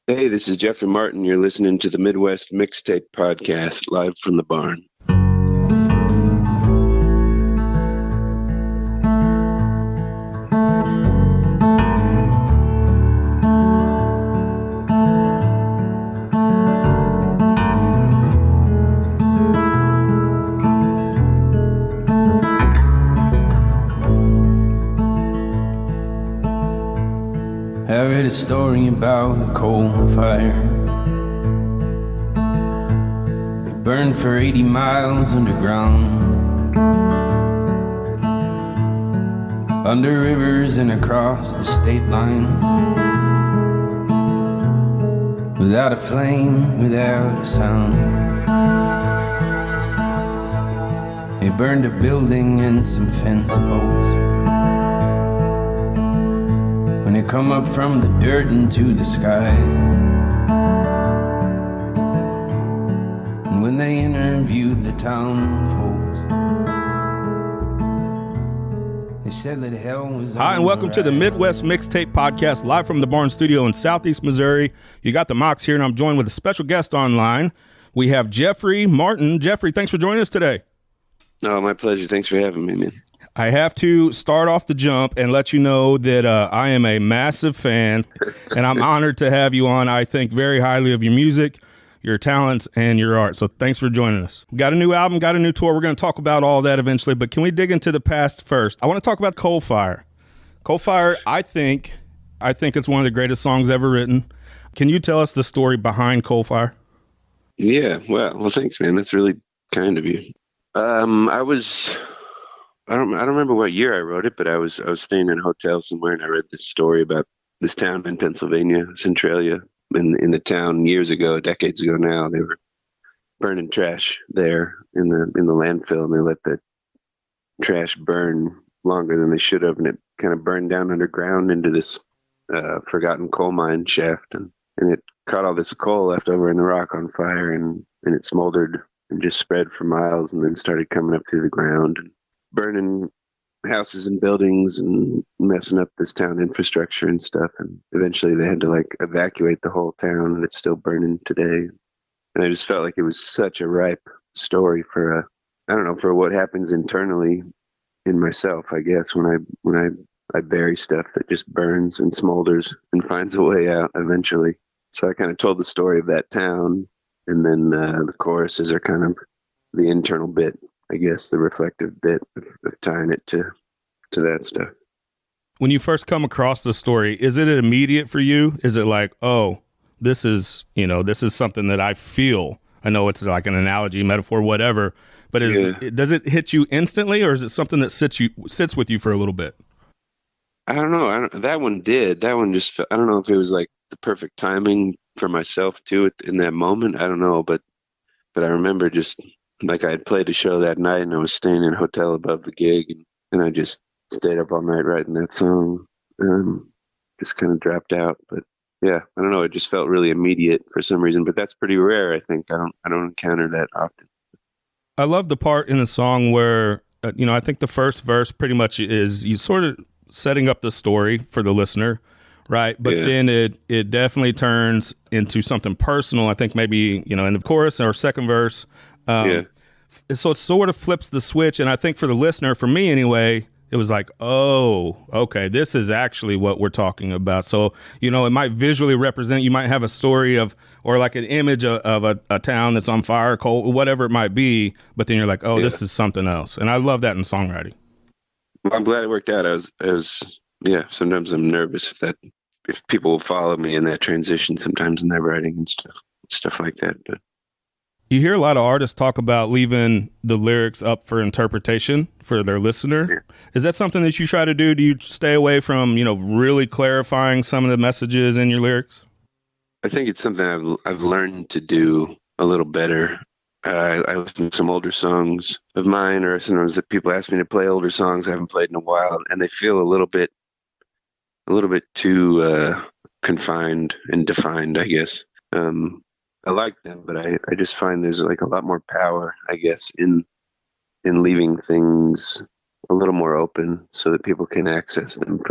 Hey, this is Jeffrey Martin. You're listening to the Midwest Mixtape podcast live from the barn. I read a story about a coal fire. It burned for 80 miles underground, under rivers and across the state line, without a flame, without a sound. It burned a building and some fence posts. When it come up from the dirt into the sky, and when they interviewed the town folks, they said that hell was. Hi, and welcome to the Midwest Mixtape podcast live from the Barn Studio in Southeast Missouri. You got the Mox here, and I'm joined with a special guest online. We have Jeffrey Martin. Jeffrey, thanks for joining us today. Oh, my pleasure. Thanks for having me, man. I have to start off the jump and let you know that I am a massive fan, and I'm honored to have you on. I think very highly of your music, your talents, and your art. So thanks for joining us. Got a new album, got a new tour. We're going to talk about all that eventually, but can we dig into the past first? I want to talk about Coal Fire. Coal Fire, I think it's one of the greatest songs ever written. Can you tell us the story behind Coal Fire? Yeah, well, thanks, man. That's really kind of you. I don't remember what year I wrote it, but I was staying in a hotel somewhere, and I read this story about this town in Pennsylvania, Centralia. In the town years ago, decades ago now, they were burning trash there in the landfill, and they let the trash burn longer than they should have, and it kind of burned down underground into this forgotten coal mine shaft, and it caught all this coal left over in the rock on fire, and it smoldered and just spread for miles, and then started coming up through the ground and burning houses and buildings and messing up this town infrastructure and stuff. And eventually they had to evacuate the whole town, and it's still burning today. And I just felt like it was such a ripe story for for what happens internally in myself, I guess, when I bury stuff that just burns and smolders and finds a way out eventually. So I kind of told the story of that town, and then the choruses are kind of the internal bit, I guess, the reflective bit of tying it to that stuff. When you first come across the story, is it immediate for you? Is it like, oh, this is something that I feel? I know it's like an analogy, metaphor, whatever, but does it hit you instantly, or is it something that sits with you for a little bit? I don't know. That one did. That one just, I don't know if it was like the perfect timing for myself too in that moment. I don't know, but I remember just like I had played a show that night, and I was staying in a hotel above the gig, and I just stayed up all night writing that song. Just kind of dropped out, but yeah, I don't know. It just felt really immediate for some reason, but that's pretty rare. I think I don't encounter that often. I love the part in the song where I think the first verse pretty much is you sort of setting up the story for the listener, right? But then it definitely turns into something personal. I think maybe in the chorus or second verse. So it sort of flips the switch, and I think for the listener, for me anyway, it was like, oh, okay, this is actually what we're talking about. So, it might visually represent, you might have a story or like an image of a town that's on fire, coal, whatever it might be, but then you're like, oh, this is something else. And I love that in songwriting. Well, I'm glad it worked out. Sometimes I'm nervous if people will follow me in that transition sometimes in their writing and stuff like that, but you hear a lot of artists talk about leaving the lyrics up for interpretation for their listener. Yeah. Is that something that you try to do? Do you stay away from, really clarifying some of the messages in your lyrics? I think it's something I've learned to do a little better. I listen to some older songs of mine, or sometimes that people ask me to play older songs I haven't played in a while, and they feel a little bit too confined and defined, I guess. I like them, but I just find there's like a lot more power, I guess, in leaving things a little more open so that people can access them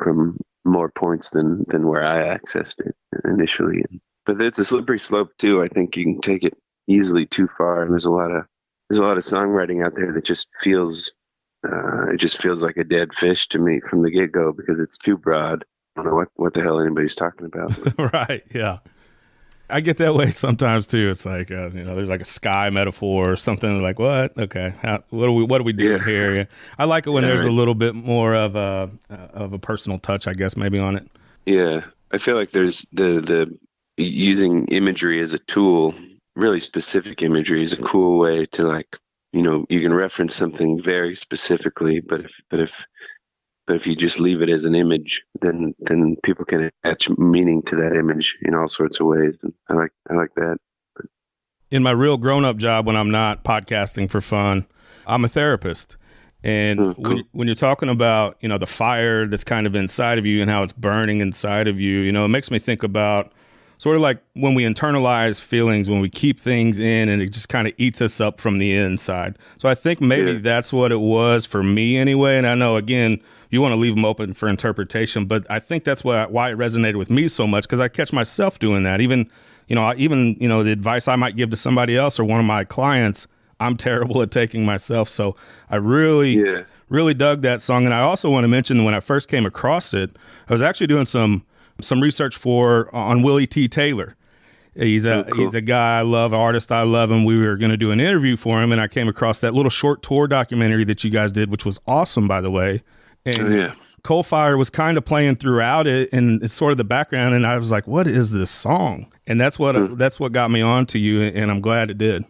from more points than where I accessed it initially. But it's a slippery slope too. I think you can take it easily too far, and there's a lot of songwriting out there that just feels it just feels like a dead fish to me from the get go because it's too broad. I don't know what the hell anybody's talking about. Right? Yeah. I get that way sometimes too. It's like there's like a sky metaphor or something. Like what? Okay, what are we doing here? Yeah. I like it when there's a little bit more of a personal touch, I guess, maybe on it. Yeah, I feel like there's the using imagery as a tool, really specific imagery, is a cool way to like you can reference something very specifically, but if you just leave it as an image, then people can attach meaning to that image in all sorts of ways. And I like that. In my real grown-up job, when I'm not podcasting for fun, I'm a therapist. And cool. when you're talking about, the fire that's kind of inside of you and how it's burning inside of you, it makes me think about sort of like when we internalize feelings, when we keep things in and it just kind of eats us up from the inside. So I think maybe that's what it was for me anyway. And I know, again, you want to leave them open for interpretation, but I think that's why it resonated with me so much, because I catch myself doing that. Even the advice I might give to somebody else or one of my clients, I'm terrible at taking myself. So I really dug that song. And I also want to mention when I first came across it, I was actually doing some research on Willie T. Taylor. He's a guy I love, an artist I love, and we were going to do an interview for him. And I came across that little short tour documentary that you guys did, which was awesome, by the way. And Coal Fire was kind of playing throughout it, and it's sort of the background. And I was like, "What is this song?" And that's what got me on to you, and I'm glad it did.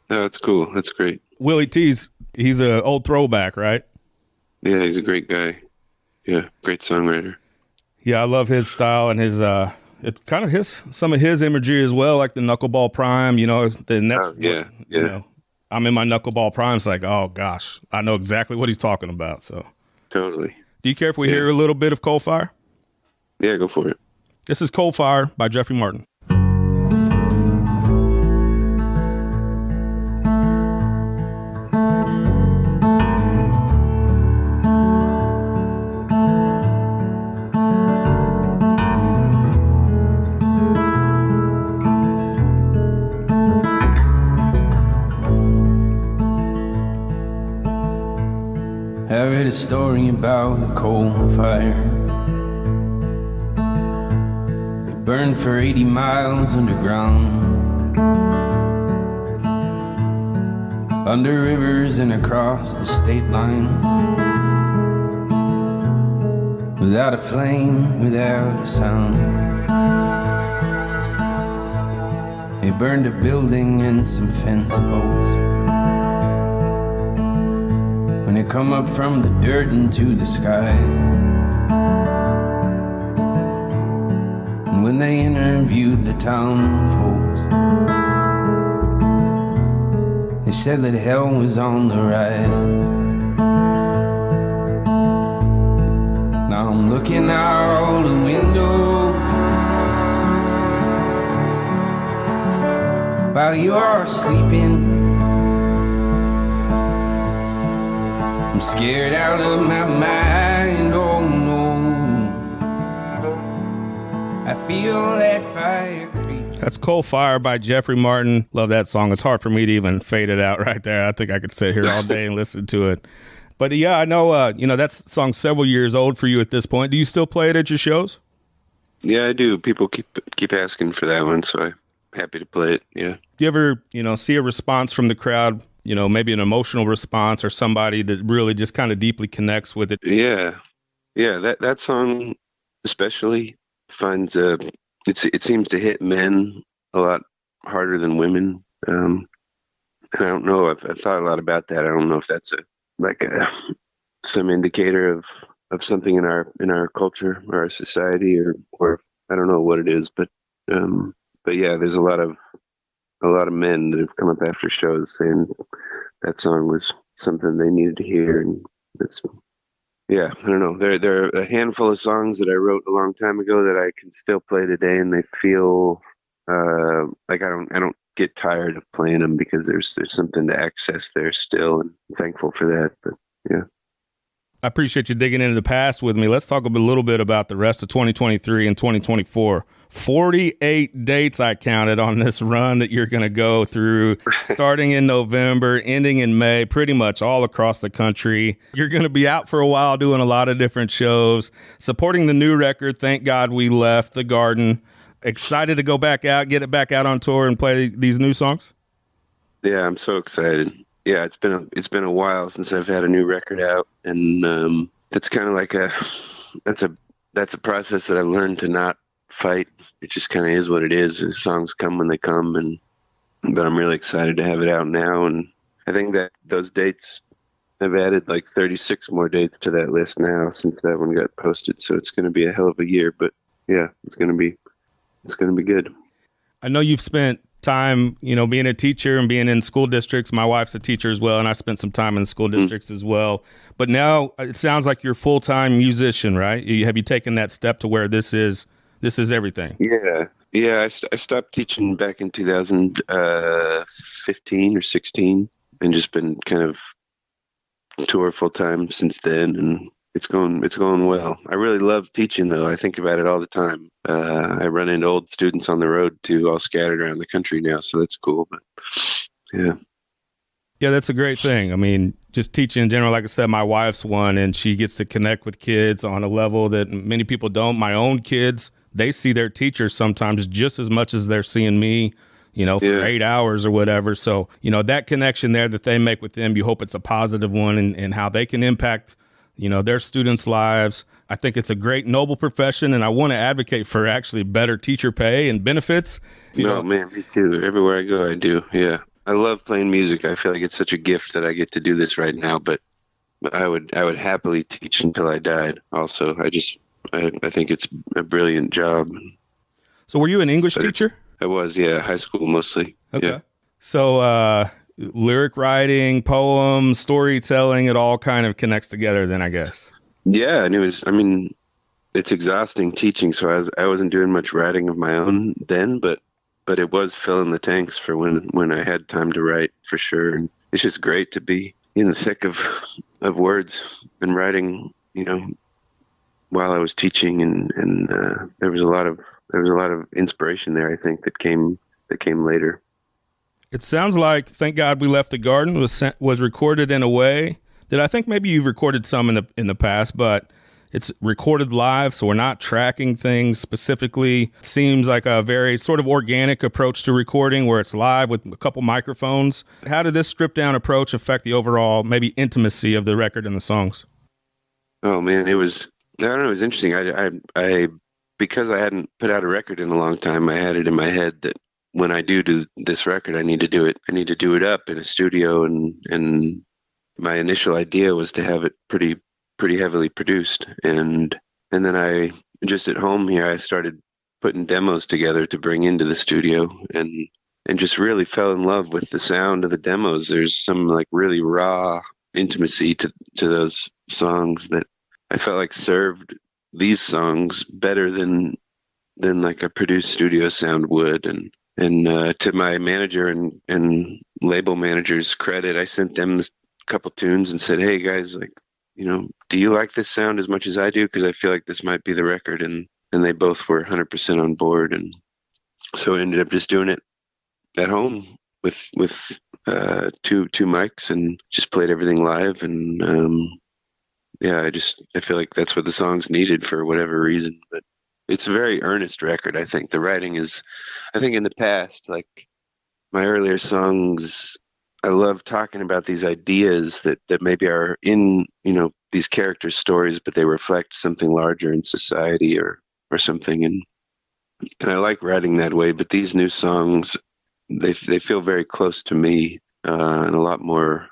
Oh, that's cool. That's great. Willie T's, he's an old throwback, right? Yeah, he's a great guy. Yeah, great songwriter. Yeah, I love his style and his it's kind of some of his imagery as well, like the knuckleball prime, and that's I'm in my knuckleball prime. It's like, oh gosh, I know exactly what he's talking about. So totally. Do you care if we hear a little bit of Coal Fire? Yeah, go for it. This is Coal Fire by Jeffrey Martin. I read a story about a coal fire. It burned for 80 miles underground, under rivers and across the state line, without a flame, without a sound. It burned a building and some fence posts. When it come up from the dirt into the sky, and when they interviewed the town folks, they said that hell was on the rise. Now I'm looking out the window while you are sleeping. I'm scared out of my mind, oh no. I feel that fire creep. That's Coal Fire by Jeffrey Martin. Love that song. It's hard for me to even fade it out right there. I think I could sit here all day and listen to it. But yeah, I know, that song's several years old for you at this point. Do you still play it at your shows? Yeah, I do. People keep asking for that one, so I'm happy to play it. Yeah. Do you ever, see a response from the crowd? Maybe an emotional response or somebody that really just kind of deeply connects with it. Yeah. That song especially finds it seems to hit men a lot harder than women. And I don't know. I've thought a lot about that. I don't know if that's some indicator of something in our culture or our society, or I don't know what it is. But yeah, there's a lot of men that have come up after shows saying that song was something they needed to hear, and I don't know. There are a handful of songs that I wrote a long time ago that I can still play today, and they feel like I don't get tired of playing them because there's something to access there still, and I'm thankful for that. But yeah. I appreciate you digging into the past with me. Let's talk a little bit about the rest of 2023 and 2024. 48 dates I counted on this run that you're going to go through, starting in November, ending in May, pretty much all across the country. You're going to be out for a while doing a lot of different shows, supporting the new record, Thank God We Left the Garden. Excited to go back out, get it back out on tour and play these new songs? Yeah, I'm so excited. Yeah, it's been a while since I've had a new record out, and that's kind of like that's a process that I've learned to not fight. It just kind of is what it is. The songs come when they come, but I'm really excited to have it out now. And I think that those dates, I've added like 36 more dates to that list now since that one got posted. So it's going to be a hell of a year, but yeah, it's going to be good. I know you've spent time, being a teacher and being in school districts. My wife's a teacher as well, and I spent some time in the school districts as well. But now it sounds like you're a full-time musician, right? Have you taken that step to where this is everything? Yeah. I stopped teaching back in 2015 or 16, and just been kind of tour full time since then, and it's going well. I really love teaching, though. I think about it all the time. I run into old students on the road too, all scattered around the country now, so that's cool. But yeah, that's a great thing. I mean, just teaching in general, like I said, my wife's one, and she gets to connect with kids on a level that many people don't. My own kids, they see their teachers sometimes just as much as they're seeing me, for 8 hours or whatever. So, that connection there that they make with them, you hope it's a positive one, and how they can impact, their students' lives. I think it's a great, noble profession, and I want to advocate for actually better teacher pay and benefits. Man, me too. Everywhere I go, I do. Yeah. I love playing music. I feel like it's such a gift that I get to do this right now, but I would happily teach until I died. Also, I think it's a brilliant job. So were you an English teacher? I was, yeah. High school mostly. Okay. Yeah. So lyric writing, poems, storytelling, it all kind of connects together then, I guess. Yeah, and it's exhausting teaching, so I wasn't doing much writing of my own then, but it was filling the tanks for when I had time to write, for sure. And it's just great to be in the thick of words and writing, while I was teaching, and there was a lot of inspiration there, I think, that came later. It sounds like Thank God We Left the Garden was recorded in a way that I think maybe you've recorded some in the past, but it's recorded live, so we're not tracking things specifically. It seems like a very sort of organic approach to recording where it's live with a couple microphones. How did this stripped down approach affect the overall maybe intimacy of the record and the songs? Oh man, it was interesting. I because I hadn't put out a record in a long time, I had it in my head that when I do this record, I need to do it up in a studio, and my initial idea was to have it pretty heavily produced, and then I just at home here I started putting demos together to bring into the studio, and just really fell in love with the sound of the demos. There's some like really raw intimacy to those songs that I felt like served these songs better than like a produced studio sound would. And to my manager and label manager's credit, I sent them a couple tunes and said, hey guys, like, do you like this sound as much as I do? Because I feel like this might be the record. And they both were 100% on board. And so I ended up just doing it at home with two mics, and just played everything live. And I feel like that's what the songs needed for whatever reason. But it's a very earnest record, I think. The writing is, I think in the past, like my earlier songs, I love talking about these ideas that maybe are in, these characters' stories, but they reflect something larger in society or something. And I like writing that way. But these new songs, they feel very close to me, and a lot more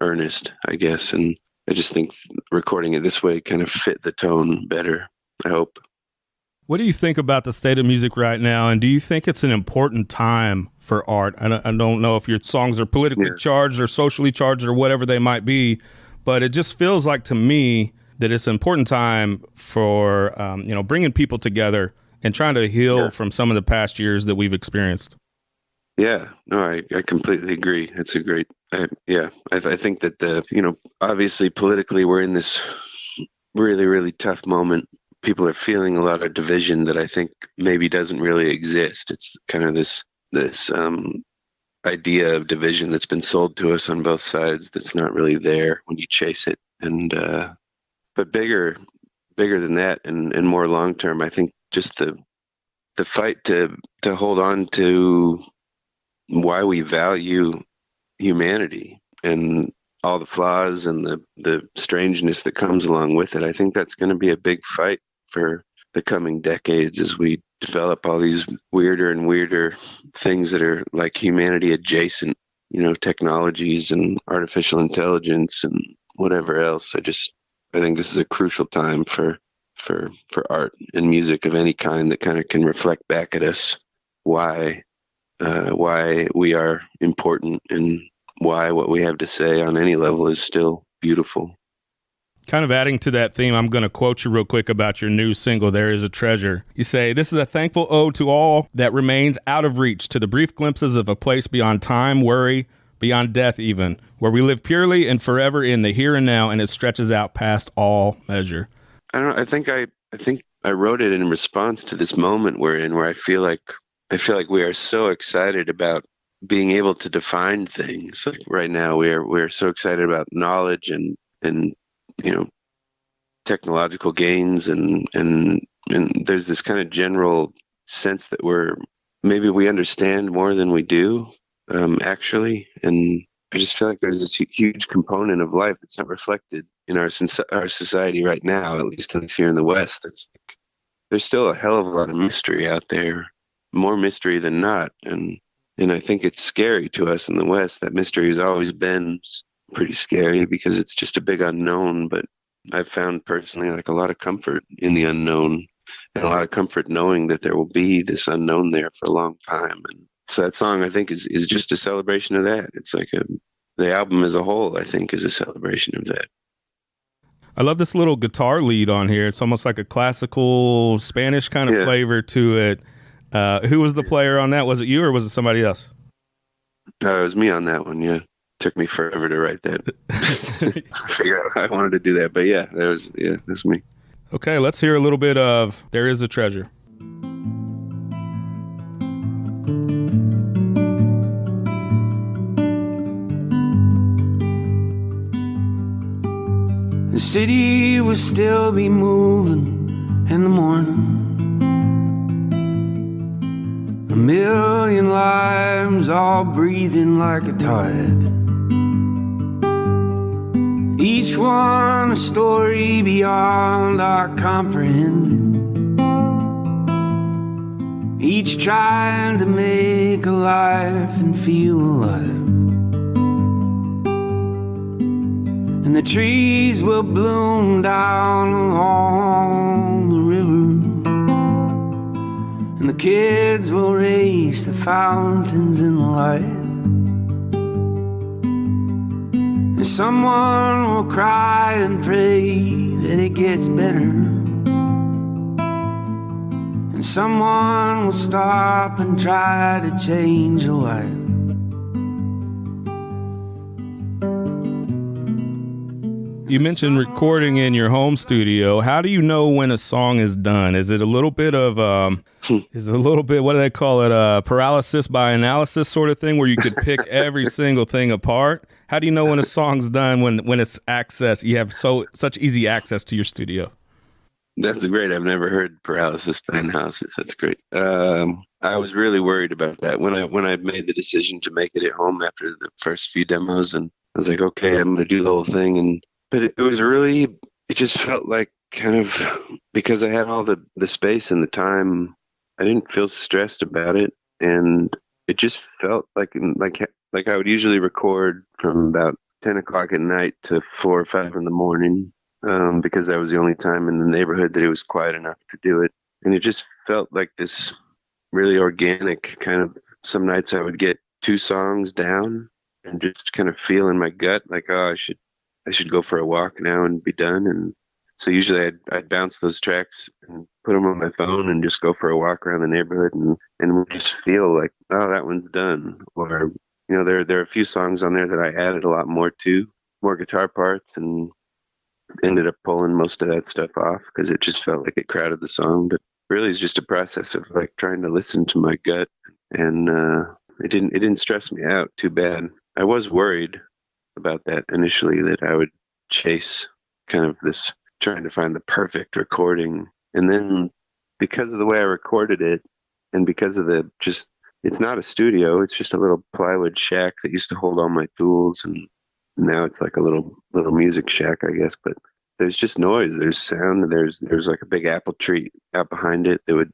earnest, I guess. And I just think recording it this way kind of fit the tone better, I hope. What do you think about the state of music right now? And do you think it's an important time for art? I don't know if your songs are politically charged or socially charged or whatever they might be, but it just feels like to me that it's an important time for, bringing people together and trying to heal from some of the past years that we've experienced. Yeah, no, I completely agree. It's a great I think that obviously politically we're in this really, really tough moment. People are feeling a lot of division that I think maybe doesn't really exist. It's kind of this idea of division that's been sold to us on both sides that's not really there when you chase it. And but bigger than that and more long term, I think just the fight to hold on to why we value humanity and all the flaws and the strangeness that comes along with it. I think that's going to be a big fight for the coming decades as we develop all these weirder and weirder things that are like humanity adjacent, technologies and artificial intelligence and whatever else. I think this is a crucial time for art and music of any kind that kind of can reflect back at us why we are important and why what we have to say on any level is still beautiful. Kind of adding to that theme, I'm going to quote you real quick about your new single, There Is a Treasure. You say, "This is a thankful ode to all that remains out of reach, to the brief glimpses of a place beyond time, worry, beyond death even, where we live purely and forever in the here and now, and it stretches out past all measure." I don't know. I think I wrote it in response to this moment we're in, where I feel like we are so excited about being able to define things. Like right now, we're so excited about knowledge and technological gains and there's this kind of general sense that we understand more than we do actually. And I just feel like there's this huge component of life that's not reflected in our society right now, at least here in the West. It's like, there's still a hell of a lot of mystery out there, more mystery than not. And I think it's scary to us in the West. That mystery has always been pretty scary because it's just a big unknown. But I've found personally like a lot of comfort in the unknown and a lot of comfort knowing that there will be this unknown there for a long time. And so that song, I think, is just a celebration of that. It's like the album as a whole, I think, is a celebration of that. I love this little guitar lead on here. It's almost like a classical Spanish kind of flavor to it. Who was the player on that? Was it you or was it somebody else? It was me on that one, yeah. Took me forever to write that. Figure out how I wanted to do that. But that's me. Okay, let's hear a little bit of There Is a Treasure. The city will still be moving in the morning. A million lives all breathing like a tide. Each one a story beyond our comprehending. Each trying to make a life and feel alive. And the trees will bloom down along the river. And the kids will race the fountains in the light. And someone will cry and pray that it gets better. And someone will stop and try to change a life. You mentioned recording in your home studio. How do you know when a song is done? Is it a little bit of, what do they call it? Paralysis by analysis sort of thing where you could pick every single thing apart? How do you know when a song's done, when it's access, you have such easy access to your studio? That's great. I've never heard paralysis by analysis. That's great. I was really worried about that when I made the decision to make it at home after the first few demos, and I was like, okay, I'm going to do the whole thing. But it was really, it just felt like kind of, because I had all the space and the time, I didn't feel stressed about it. And it just felt like I would usually record from about 10 o'clock at night to 4 or 5 in the morning, because that was the only time in the neighborhood that it was quiet enough to do it. And it just felt like this really organic kind of, some nights I would get 2 songs down and just kind of feel in my gut like, oh, I should go for a walk now and be done. And so usually I'd bounce those tracks and put them on my phone and just go for a walk around the neighborhood and just feel like, oh, that one's done. Or, there are a few songs on there that I added a lot more to, more guitar parts, and ended up pulling most of that stuff off because it just felt like it crowded the song. But really, it's just a process of like trying to listen to my gut, and it didn't stress me out too bad. I was worried about that initially, that I would chase kind of this trying to find the perfect recording, and then because of the way I recorded it, and because of it's not a studio, it's just a little plywood shack that used to hold all my tools, and now it's like a little music shack, I guess. But there's just noise, there's sound, and there's like a big apple tree out behind it that would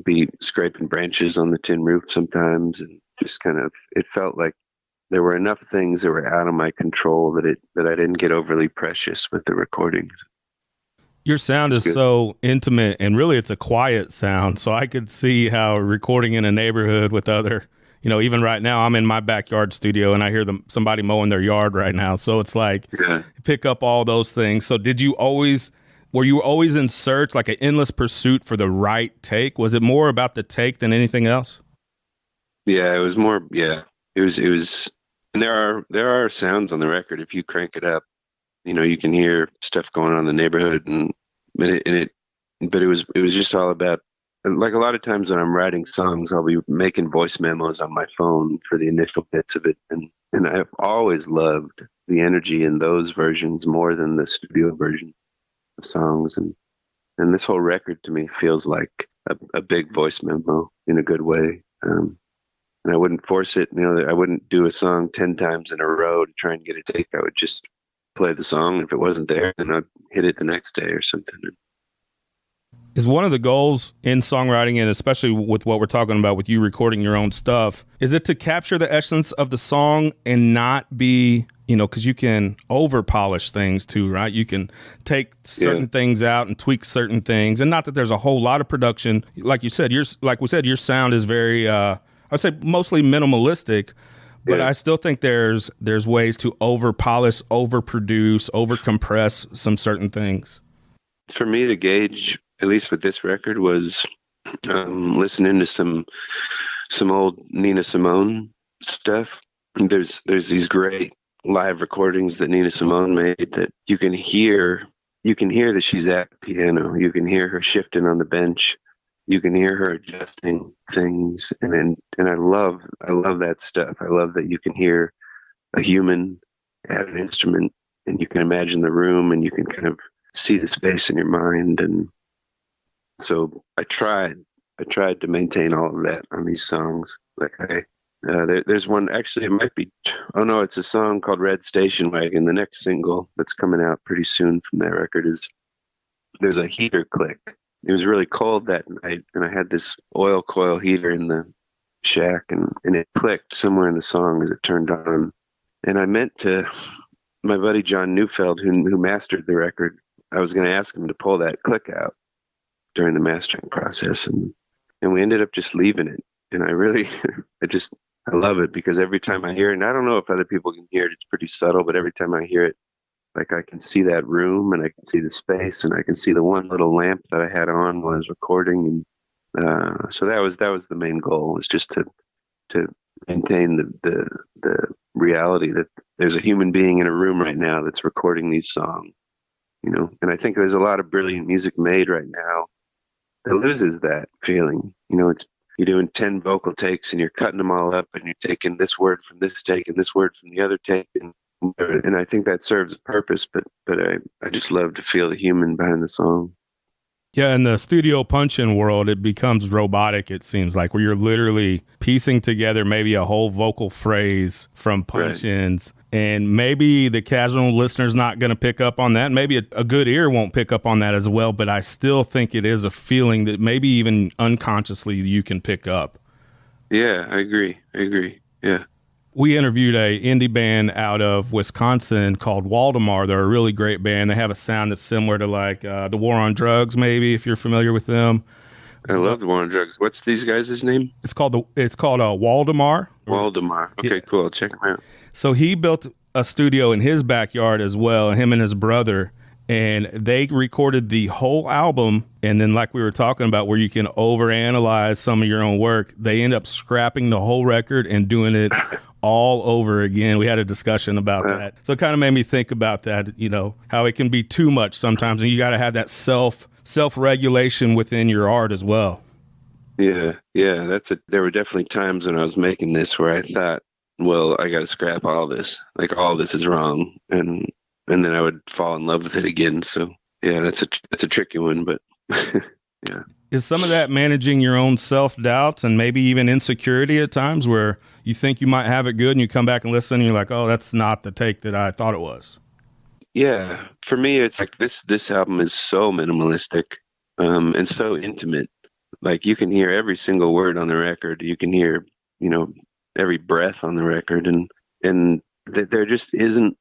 be scraping branches on the tin roof sometimes, and just kind of, it felt like there were enough things that were out of my control that I didn't get overly precious with the recordings. Your sound is so intimate, and really it's a quiet sound. So I could see how recording in a neighborhood with other, even right now I'm in my backyard studio and I hear somebody mowing their yard right now. So it's like, pick up all those things. So were you always in search, like an endless pursuit for the right take? Was it more about the take than anything else? Yeah, it was more, it was, and there are sounds on the record. If you crank it up, you can hear stuff going on in the neighborhood, but it was just all about, like, a lot of times when I'm writing songs, I'll be making voice memos on my phone for the initial bits of it, and I've always loved the energy in those versions more than the studio version of songs, and this whole record to me feels like a big voice memo in a good way. And I wouldn't force it. I wouldn't do a song 10 times in a row to try and get a take. I would just play the song. If it wasn't there, then I'd hit it the next day or something. Is one of the goals in songwriting, and especially with what we're talking about with you recording your own stuff, is it to capture the essence of the song and not be, because you can over polish things too, right? You can take certain things out and tweak certain things, and not that there's a whole lot of production. Like you said, your sound is very, I'd say mostly minimalistic, but I still think there's ways to over polish, over produce, over compress some certain things. For me, the gauge, at least with this record, was listening to some old Nina Simone stuff. There's these great live recordings that Nina Simone made that you can hear that she's at the piano. You can hear her shifting on the bench. You can hear her adjusting things, and I love that stuff. I love that you can hear a human at an instrument, and you can imagine the room, and you can kind of see the space in your mind. And so I tried to maintain all of that on these songs. Like there's one, actually it might be, it's a song called Red Station Wagon. The next single that's coming out pretty soon from that record there's a heater click. It was really cold that night, and I had this oil coil heater in the shack, and it clicked somewhere in the song as it turned on. And I meant to, my buddy John Neufeld, who mastered the record, I was going to ask him to pull that click out during the mastering process, and we ended up just leaving it. And I really, I love it, because every time I hear it, and I don't know if other people can hear it, it's pretty subtle, but every time I hear it, like, I can see that room, and I can see the space, and I can see the one little lamp that I had on when I was recording. And so that was the main goal, was just to maintain the reality that there's a human being in a room right now that's recording these songs, and I think there's a lot of brilliant music made right now that loses that feeling. It's, you're doing 10 vocal takes and you're cutting them all up, and you're taking this word from this take and this word from the other take, and I think that serves a purpose, but I just love to feel the human behind the song. Yeah, in the studio punch-in world, it becomes robotic, it seems like, where you're literally piecing together maybe a whole vocal phrase from punch-ins. Right. And maybe the casual listener's not going to pick up on that. Maybe a good ear won't pick up on that as well, but I still think it is a feeling that maybe even unconsciously you can pick up. Yeah, I agree. Yeah. We interviewed a indie band out of Wisconsin called Waldemar. They're a really great band. They have a sound that's similar to like the War on Drugs, maybe, if you're familiar with them. I love the War on Drugs. What's these guys' name? It's called Waldemar. Waldemar. Okay, yeah. Cool. I'll check them out. So he built a studio in his backyard as well, him and his brother. And they recorded the whole album. And then, like we were talking about, where you can overanalyze some of your own work, they end up scrapping the whole record and doing it all over again. We had a discussion about that. So it kind of made me think about that, you know, how it can be too much sometimes, and you got to have that self-regulation within your art as well. Yeah. There were definitely times when I was making this where I thought, well, I got to scrap all this. Like, all this is wrong. And then I would fall in love with it again. So yeah, that's a tricky one, but yeah. Is some of that managing your own self-doubts and maybe even insecurity at times where you think you might have it good and you come back and listen and you're like, oh, that's not the take that I thought it was? Yeah. For me, it's like this album is so minimalistic, and so intimate. Like, you can hear every single word on the record. You can hear, you know, every breath on the record, and there just isn't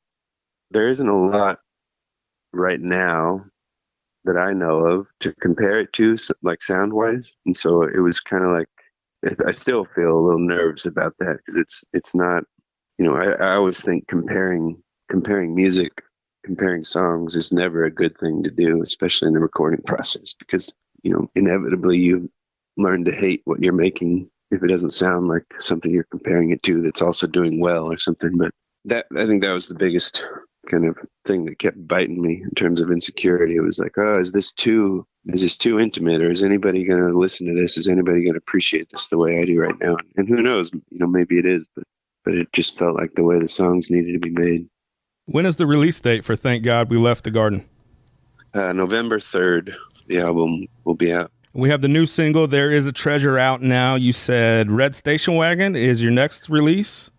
a lot right now that I know of to compare it to, like, sound wise. And so it was kind of like, I still feel a little nervous about that, because it's not, you know, I always think comparing music, comparing songs is never a good thing to do, especially in the recording process, because, you know, inevitably you learn to hate what you're making if it doesn't sound like something you're comparing it to that's also doing well or something. But I think that was the biggest kind of thing that kept biting me in terms of insecurity. It was like, oh, is this too intimate, or is anybody going to listen to this? Is anybody going to appreciate this the way I do right now? And who knows, you know, maybe it is, but it just felt like the way the songs needed to be made. When is the release date for Thank God We Left the Garden? November 3rd, the album will be out. We have the new single, There Is a Treasure, out now. You said Red Station Wagon is your next release?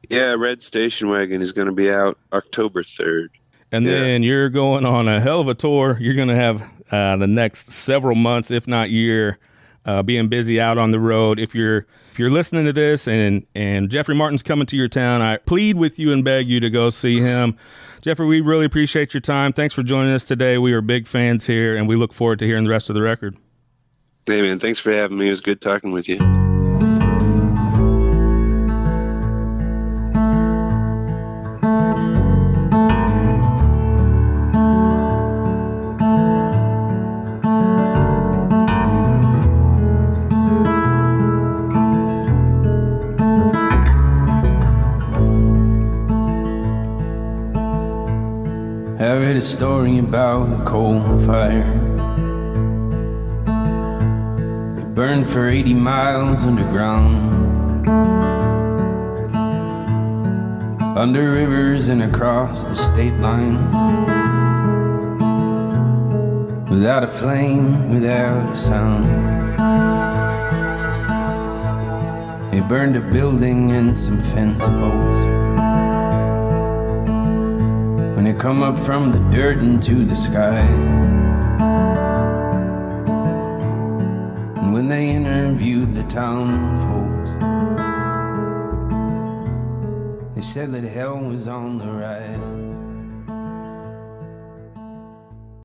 Yeah, Red Station Wagon is going to be out October 3rd. And then you're going on a hell of a tour. You're going to have the next several months, if not year, being busy out on the road. If you're listening to this and Jeffrey Martin's coming to your town, I plead with you and beg you to go see him. Jeffrey, we really appreciate your time. Thanks for joining us today. We are big fans here, and we look forward to hearing the rest of the record. Hey, man, thanks for having me. It was good talking with you. I read a story about a coal fire. It burned for 80 miles underground, under rivers and across the state line, without a flame, without a sound. It burned a building and some fence posts. When it come up from the dirt into the sky, and when they interviewed the town folks, they said that hell was on the rise.